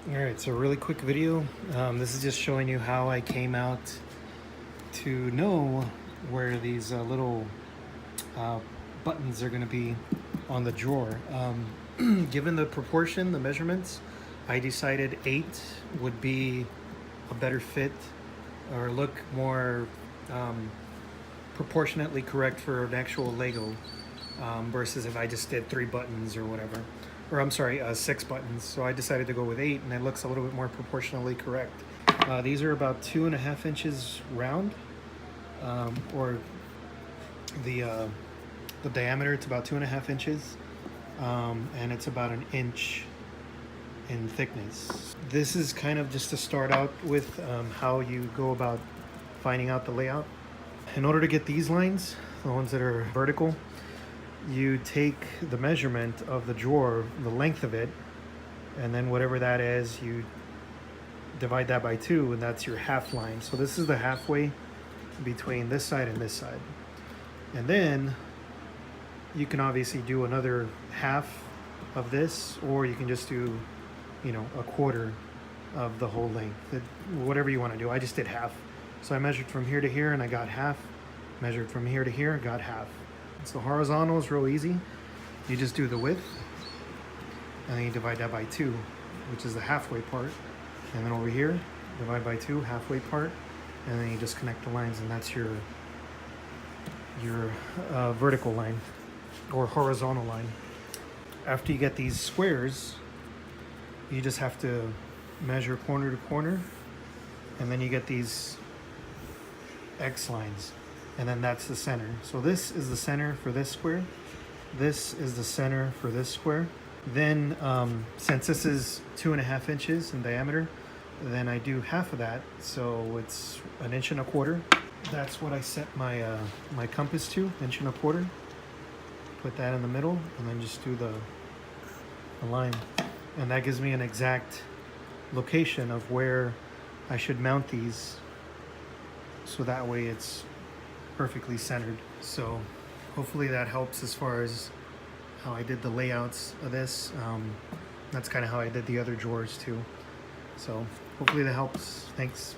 Alright, so really quick video. This is just showing you how I came out to know where these little buttons are going to be on the drawer. Given the proportion, the measurements, I decided 8 would be a better fit or look more proportionately correct for an actual Lego versus if I just did 3 buttons or whatever. Or I'm sorry, 6 buttons. So I decided to go with 8, and it looks a little bit more proportionally correct. These are about 2.5 inches round, or the diameter. It's about 2.5 inches, and it's about 1 inch in thickness. This is kind of just to start out with how you go about finding out the layout. In order to get these lines, the ones that are vertical, you take the measurement of the drawer, the length of it, and then whatever that is, you divide that by 2, and that's your half line. So this is the halfway between this side and this side. And then you can obviously do another half of this, or you can just do, you know, a quarter of the whole length. Whatever you want to do. I just did half. So I measured from here to here and I got half. Measured from here to here and got half. So horizontal is real easy. You just do the width, and then you divide that by 2, which is the halfway part. And then over here, divide by 2, halfway part, and then you just connect the lines, and that's your vertical line or horizontal line. After you get these squares, you just have to measure corner to corner, and then you get these X lines. And then that's the center. So this is the center for this square. This is the center for this square. Then since this is 2.5 inches in diameter, then I do half of that. So it's 1.25 inches. That's what I set my my compass to, 1.25 inches. Put that in the middle, and then just do the line. And that gives me an exact location of where I should mount these. So that way it's perfectly centered. So hopefully that helps as far as how I did the layouts of this. That's kind of how I did the other drawers too. So hopefully that helps. Thanks.